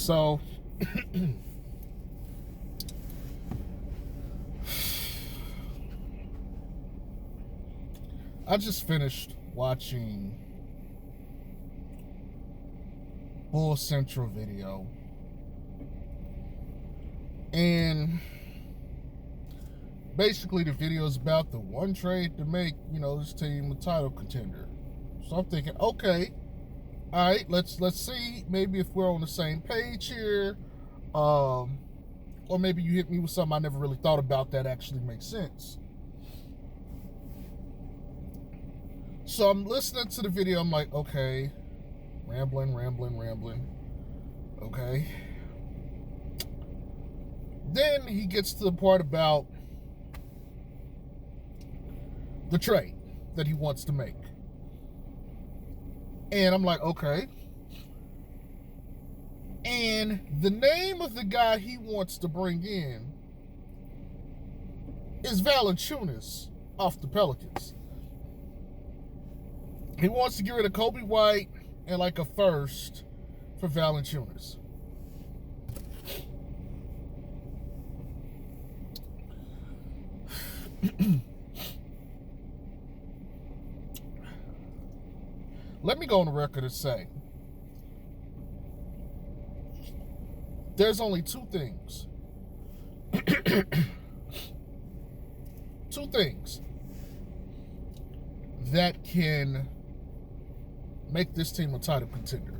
So I just finished watching Bull Central video, and basically the video is about the one trade to make, this team a title contender. So I'm thinking, okay, all right, let's see maybe if we're on the same page here, or maybe you hit me with something I never really thought about that actually makes sense. So I'm listening to the video. I'm like, okay, rambling. Okay. Then he gets to the part about the trade that he wants to make. And I'm like, okay. And the name of the guy he wants to bring in is Valencunias off the Pelicans. He wants to get rid of Kobe White and like a first for Valencunias. Let me go on the record and say, there's only two things. Two things that can make this team a title contender.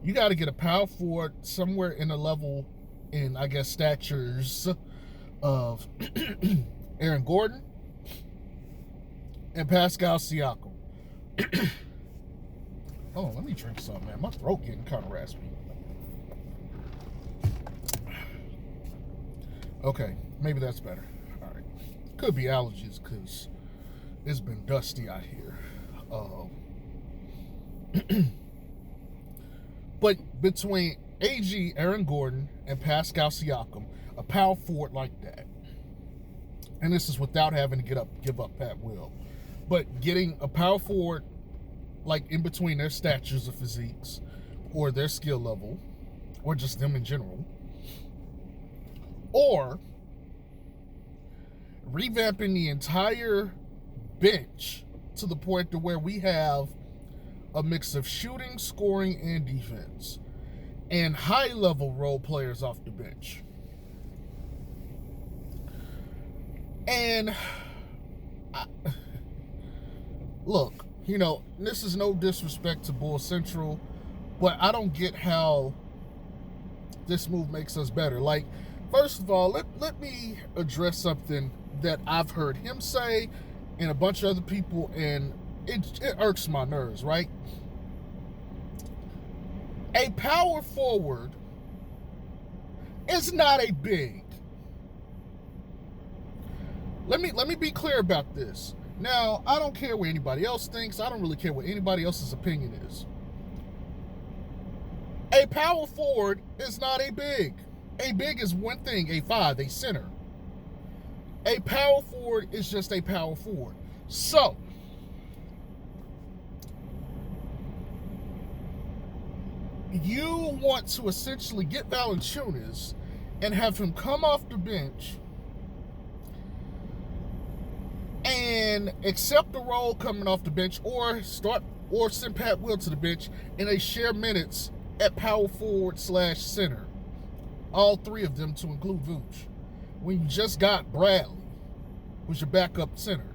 You got to get a power forward somewhere in the level, in I guess statures of Aaron Gordon and Pascal Siakam. Oh, let me drink something, man. My throat getting kind of raspy. Okay, maybe that's better. All right. Could be allergies because it's been dusty out here. But between AG, Aaron Gordon, and Pascal Siakam, a power forward like that, and this is without having to give up Pat Will, but getting a power forward like in between their statures or physiques or their skill level or just them in general, or revamping the entire bench to the point to where we have a mix of shooting, scoring, and defense, and high-level role players off the bench. And look, this is no disrespect to Bull Central, but I don't get how this move makes us better. Like, first of all, let me address something that I've heard him say and a bunch of other people, and it irks my nerves, right? A power forward is not a big. Let me be clear about this. Now, I don't care what anybody else thinks. I don't really care what anybody else's opinion is. A power forward is not a big. A big is one thing, a five, a center. A power forward is just a power forward. So, you want to essentially get Valencunias and have him come off the bench and accept the role coming off the bench, or send Pat Will to the bench, and they share minutes at power forward / center. All three of them to include Vooch. When you just got Bradley, who's your backup center.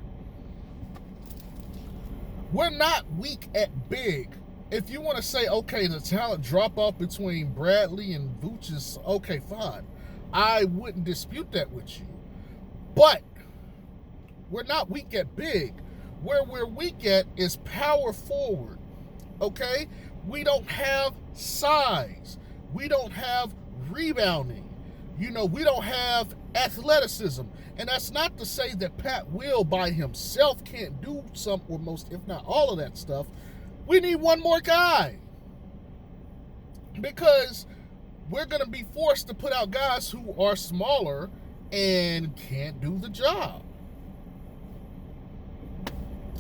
We're not weak at big. If you want to say, okay, the talent drop off between Bradley and Vooch is okay, fine. I wouldn't dispute that with you. But we're not weak at big. Where we're weak at is power forward. Okay? We don't have size. We don't have rebounding. We don't have athleticism. And that's not to say that Pat Will by himself can't do some or most, if not all of that stuff. We need one more guy. Because we're going to be forced to put out guys who are smaller and can't do the job.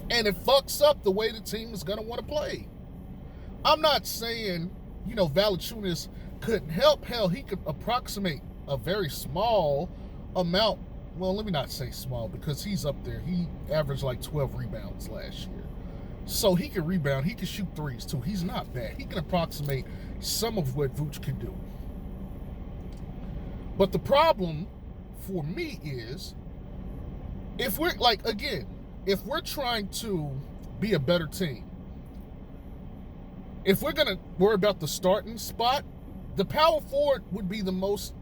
And it fucks up the way the team is going to want to play. I'm not saying, Valencunias couldn't help. Hell, he could approximate a very small amount. Well, let me not say small, because he's up there. He averaged like 12 rebounds last year. So he can rebound. He can shoot threes too. He's not bad. He can approximate some of what Vooch can do. But the problem for me is, if we're trying to be a better team, if we're going to worry about the starting spot, the power forward would be the most,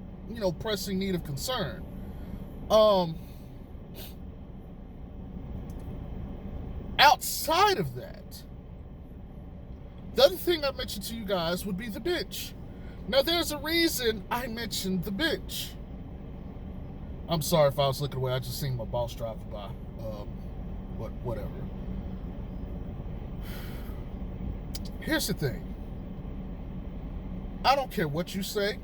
pressing need of concern. Outside of that, the other thing I mentioned to you guys would be the bench. Now, there's a reason I mentioned the bench. I'm sorry if I was looking away. I just seen my boss driving by. But whatever. Here's the thing. I don't care what you say.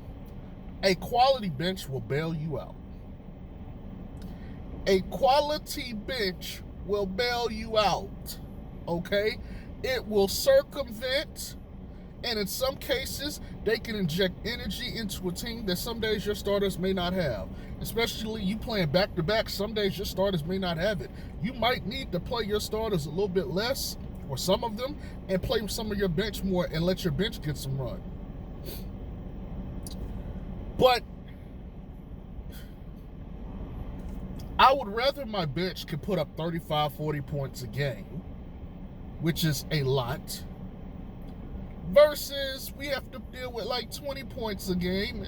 A quality bench will bail you out. A quality bench will bail you out. Okay? It will circumvent, and in some cases, they can inject energy into a team that some days your starters may not have. Especially you playing back-to-back, some days your starters may not have it. You might need to play your starters a little bit less, or some of them, and play some of your bench more and let your bench get some run. But I would rather my bench could put up 35, 40 points a game, which is a lot, versus we have to deal with like 20 points a game.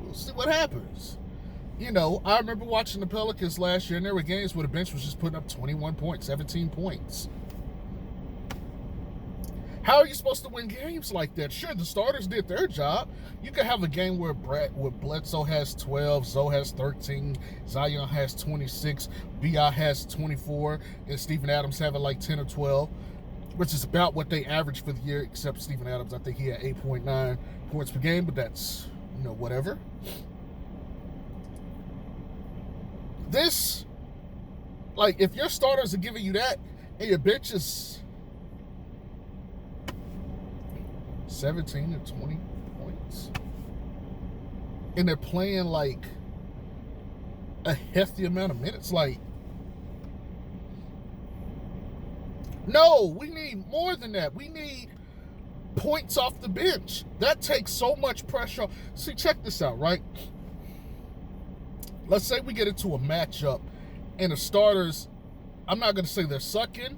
We'll see what happens. I remember watching the Pelicans last year, and there were games where the bench was just putting up 21 points, 17 points. How are you supposed to win games like that? Sure, the starters did their job. You could have a game where Bledsoe has 12, Zoe has 13, Zion has 26, B.I. has 24, and Steven Adams having like 10 or 12, which is about what they averaged for the year, except Steven Adams, I think he had 8.9 points per game, but that's, whatever. This, if your starters are giving you that, and your bench is 17 to 20 points, and they're playing like a hefty amount of minutes, no, we need more than that. We need points off the bench. That takes so much pressure. See, check this out, right? Let's say we get into a matchup and the starters, I'm not going to say they're sucking,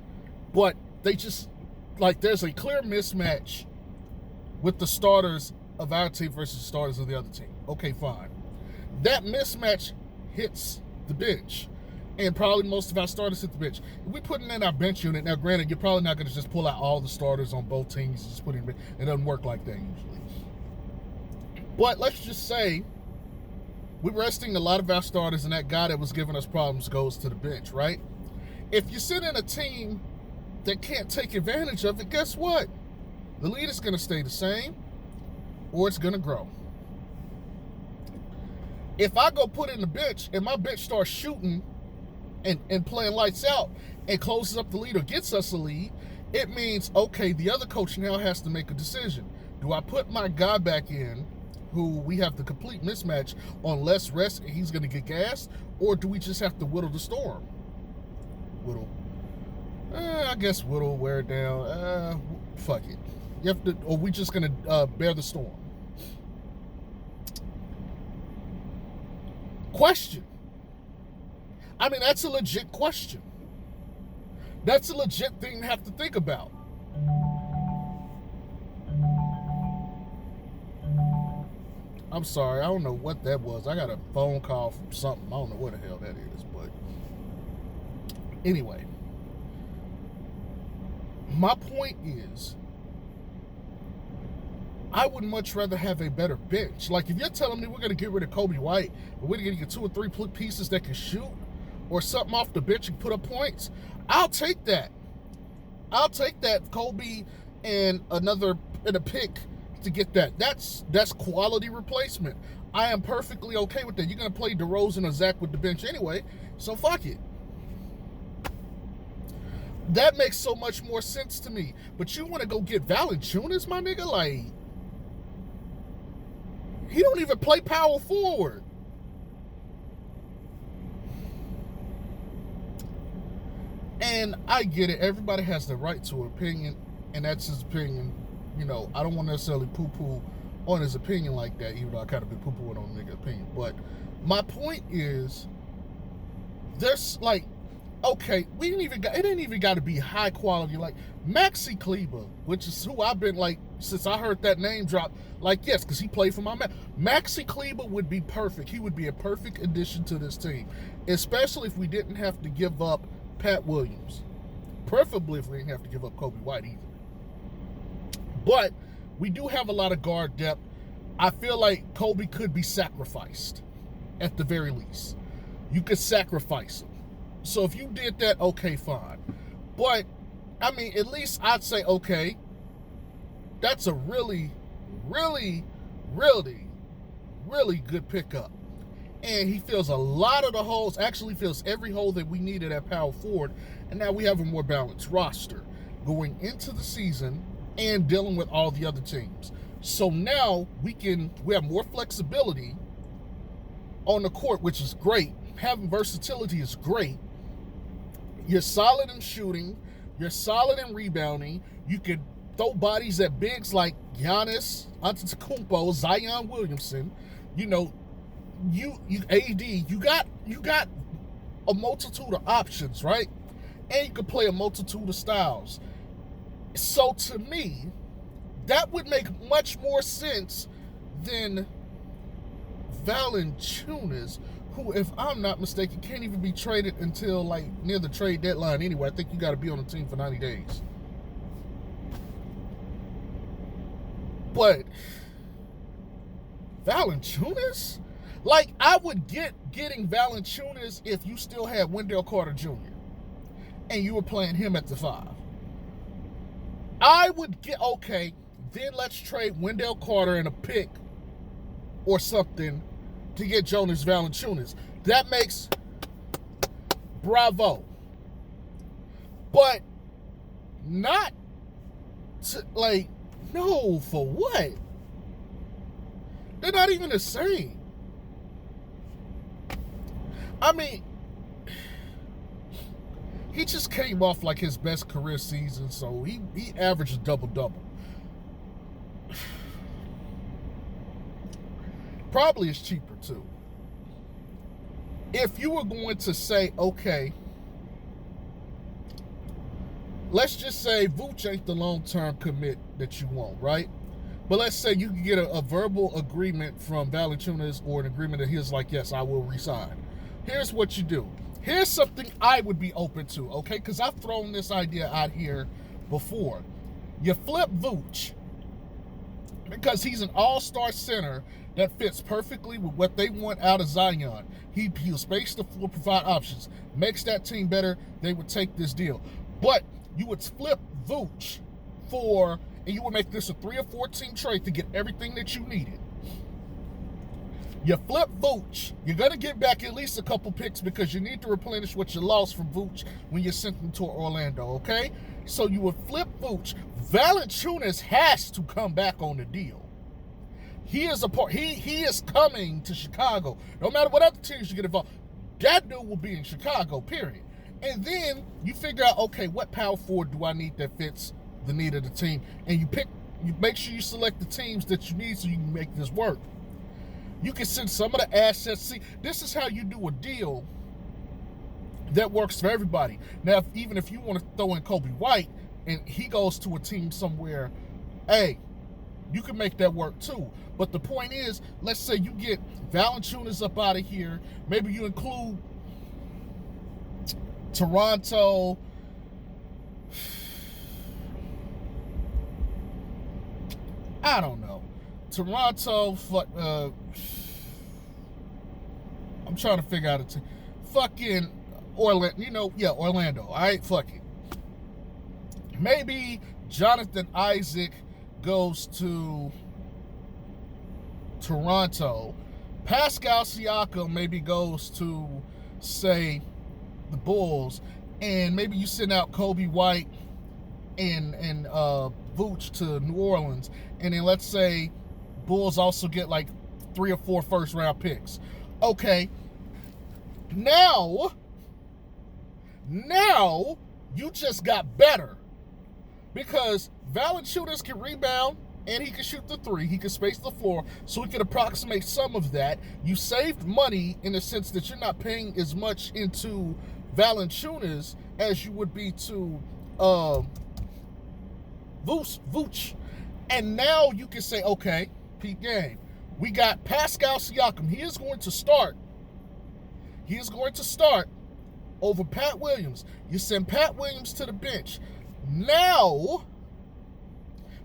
but they just, there's a clear mismatch with the starters of our team versus the starters of the other team. Okay, fine. That mismatch hits the bench, and probably most of our starters hit the bench. If we put in our bench unit, now granted, you're probably not going to just pull out all the starters on both teams and just put in. It doesn't work like that usually. But let's just say we're resting a lot of our starters, and that guy that was giving us problems goes to the bench, right? If you sit in a team that can't take advantage of it, guess what? The lead is going to stay the same, or it's going to grow. If I go put in the bench and my bench starts shooting and playing lights out and closes up the lead or gets us a lead, it means, okay, the other coach now has to make a decision. Do I put my guy back in, who we have the complete mismatch, on less rest and he's going to get gassed, or do we just have to whittle the storm? Whittle. I guess whittle, wear it down. Fuck it. You have to, or we just going to bear the storm. Question. I mean, that's a legit question. That's a legit thing to have to think about. I'm sorry, I don't know what that was. I got a phone call from something. I don't know what the hell that is, but anyway. My point is, I would much rather have a better bench. Like, if you're telling me we're going to get rid of Kobe White, but we're going to get 2 or 3 pieces that can shoot, or something off the bench and put up points, I'll take that. I'll take that, Kobe and a pick to get that. That's quality replacement. I am perfectly okay with that. You're going to play DeRozan or Zach with the bench anyway, so fuck it. That makes so much more sense to me. But you want to go get Valencunias, my nigga? Like, he don't even play power forward. And I get it. Everybody has the right to an opinion, and that's his opinion. You know, I don't want to necessarily poo-poo on his opinion like that, even though I kind of been poo-pooing on the nigga opinion. But my point is, there's like, okay, it ain't even got to be high quality. Like Maxi Kleber, which is who I've been like since I heard that name drop. Like, yes, because he played for my man. Maxi Kleber would be perfect. He would be a perfect addition to this team, especially if we didn't have to give up Pat Williams. Preferably if we didn't have to give up Kobe White either. But we do have a lot of guard depth. I feel like Kobe could be sacrificed at the very least. You could sacrifice him. So if you did that, okay, fine. But, I mean, at least I'd say, okay, that's a really, really, really, really good pickup. And he fills a lot of the holes, actually fills every hole that we needed at power forward. And now we have a more balanced roster going into the season and dealing with all the other teams. So now we have more flexibility on the court, which is great. Having versatility is great. You're solid in shooting. You're solid in rebounding. You can throw bodies at bigs like Giannis Antetokounmpo, Zion Williamson. You know, you AD. You got a multitude of options, right? And you can play a multitude of styles. So to me, that would make much more sense than Valencunias, who, if I'm not mistaken, can't even be traded until like near the trade deadline anyway. I think you got to be on the team for 90 days. But Valencunias? Like, I would getting Valencunias if you still had Wendell Carter Jr. and you were playing him at the 5. I would get, okay, then let's trade Wendell Carter and a pick or something to get Jonas Valanciunas. That makes bravo. But not to, like, no, for what? They're not even the same. I mean, he just came off like his best career season, so he averaged a double-double. Probably is cheaper, too. If you were going to say, okay, let's just say Vooch ain't the long-term commit that you want, right? But let's say you can get a verbal agreement from Valanciunas or an agreement that he's like, yes, I will resign. Here's what you do. Here's something I would be open to, okay? Because I've thrown this idea out here before. You flip Vooch because he's an all-star center that fits perfectly with what they want out of Zion. He'll space the floor, provide options, makes that team better. They would take this deal. But you would flip Vooch and you would make this a 3 or 4 team trade to get everything that you needed. You flip Vooch, you're going to get back at least a couple picks because you need to replenish what you lost from Vooch when you sent him to Orlando, okay? So you would flip Vooch. Valanciunas has to come back on the deal. He is he is coming to Chicago. No matter what other teams you get involved, that dude will be in Chicago, period. And then you figure out, okay, what power forward do I need that fits the need of the team? And you make sure you select the teams that you need so you can make this work. You can send some of the assets. See, this is how you do a deal that works for everybody. Now, even if you want to throw in Kobe White and he goes to a team somewhere, hey, you can make that work too. But the point is, let's say you get Valanciunas up out of here. Maybe you include Toronto. I don't know. Toronto, I'm trying to figure out a team. Fucking Orlando, Orlando. All right, fuck it. Maybe Jonathan Isaac goes to Toronto. Pascal Siakam maybe goes to, say, the Bulls. and maybe you send out Kobe White and Vooch to New Orleans, and then let's say Bulls also get like 3 or 4 first-round picks. Okay, now you just got better, because Valencunias can rebound and he can shoot the 3. He can space the floor, so he can approximate some of that. You saved money in the sense that you're not paying as much into Valencunias as you would be to Vooch. And now you can say, okay, peep game. We got Pascal Siakam. He is going to start over Pat Williams. You send Pat Williams to the bench. Now,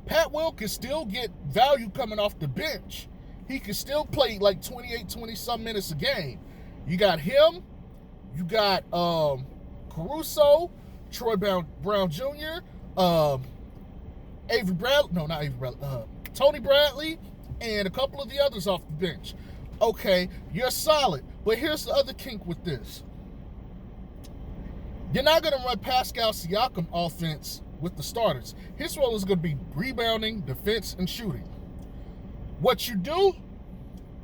Pat Will can still get value coming off the bench. He can still play like 28, 20-some minutes a game. You got him. You got Caruso, Troy Brown Jr., Tony Bradley, and a couple of the others off the bench. Okay, you're solid. But here's the other kink with this. You're not going to run Pascal Siakam offense with the starters. His role is going to be rebounding, defense, and shooting. What you do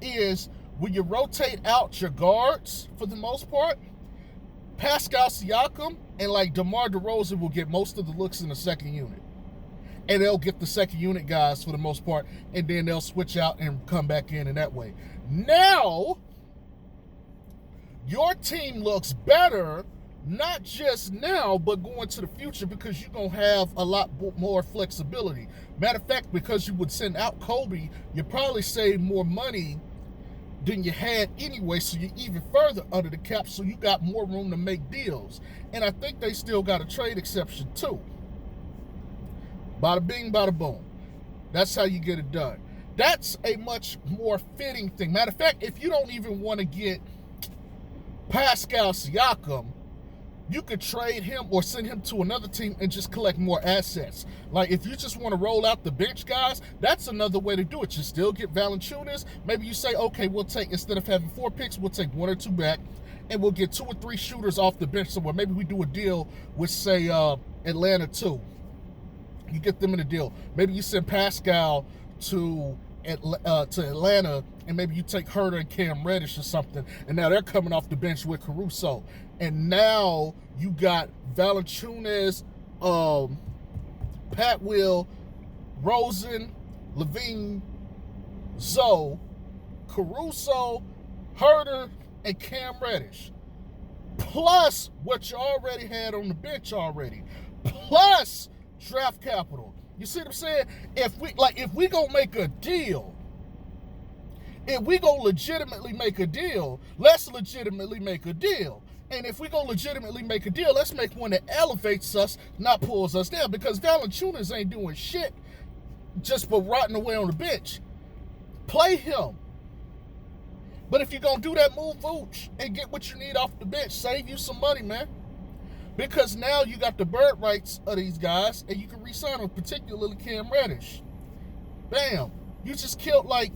is, when you rotate out your guards, for the most part, Pascal Siakam and like DeMar DeRozan will get most of the looks in the second unit. And they'll get the second unit guys for the most part, and then they'll switch out and come back in that way. Now, your team looks better, not just now, but going to the future, because you're going to have a lot more flexibility. Matter of fact, because you would send out Kobe, you probably save more money than you had anyway, so you're even further under the cap, so you got more room to make deals. And I think they still got a trade exception too. Bada bing, bada boom. That's how you get it done. That's a much more fitting thing. Matter of fact, if you don't even want to get Pascal Siakam, you could trade him or send him to another team and just collect more assets. Like, if you just want to roll out the bench guys, that's another way to do it. You still get Valencunias. Maybe you say, okay, we'll take, instead of having 4 picks, we'll take 1 or 2 back, and we'll get 2 or 3 shooters off the bench somewhere. Maybe we do a deal with, say, Atlanta 2. You get them in a deal. Maybe you send Pascal to Atlanta, and maybe you take Herter and Cam Reddish or something, and now they're coming off the bench with Caruso. And now you got Valencunias, Pat Will, Rosen, Levine, Zoe, Caruso, Herter, and Cam Reddish. Plus what you already had on the bench already. Plus draft capital. You see what I'm saying? If we gonna make a deal, let's legitimately make a deal. And if we gonna legitimately make a deal, let's make one that elevates us, not pulls us down. Because Valencunias ain't doing shit just for rotting away on the bench. Play him. But if you're gonna do that, move Vooch and get what you need off the bench. Save you some money, man. Because now you got the bird rights of these guys, and you can re-sign them, particularly Cam Reddish. Bam. You just killed like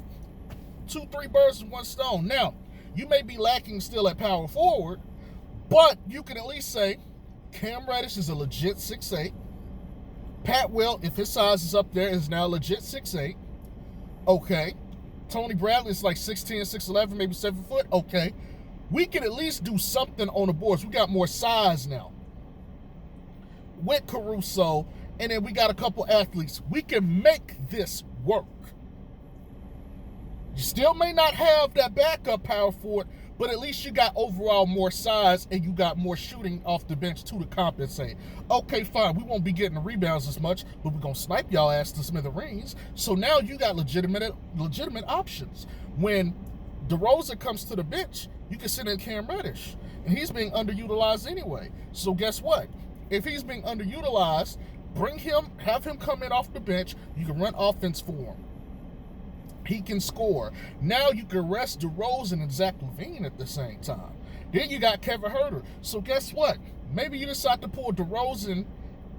2-3 birds with one stone. Now, you may be lacking still at power forward, but you can at least say Cam Reddish is a legit 6'8". Pat Will, if his size is up there, is now legit 6'8". Okay. Tony Bradley is like 6'10", 6'11", maybe 7 foot. Okay. We can at least do something on the boards. We got more size now with Caruso, and then we got a couple athletes. We can make this work. You still may not have that backup power forward, but at least you got overall more size, and you got more shooting off the bench too to compensate. Okay, fine. We won't be getting the rebounds as much, but we're going to snipe y'all ass to smithereens. So now you got legitimate options. When DeRozan comes to the bench, you can send in Cam Reddish, and he's being underutilized anyway. So guess what? If he's being underutilized, bring him, have him come in off the bench. You can run offense for him. He can score. Now you can rest DeRozan and Zach LaVine at the same time. Then you got Kevin Herter. So guess what? Maybe you decide to pull DeRozan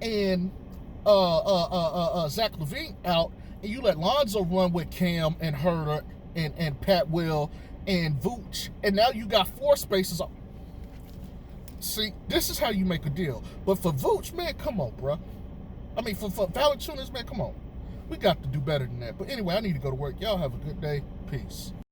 and Zach LaVine out, and you let Lonzo run with Cam and Herter and Pat Will and Vooch, and now you got 4 spaces. See, this is how you make a deal. But for Vooch, man, come on, bro. I mean, for Valencunias, man, come on. We got to do better than that. But anyway, I need to go to work. Y'all have a good day. Peace.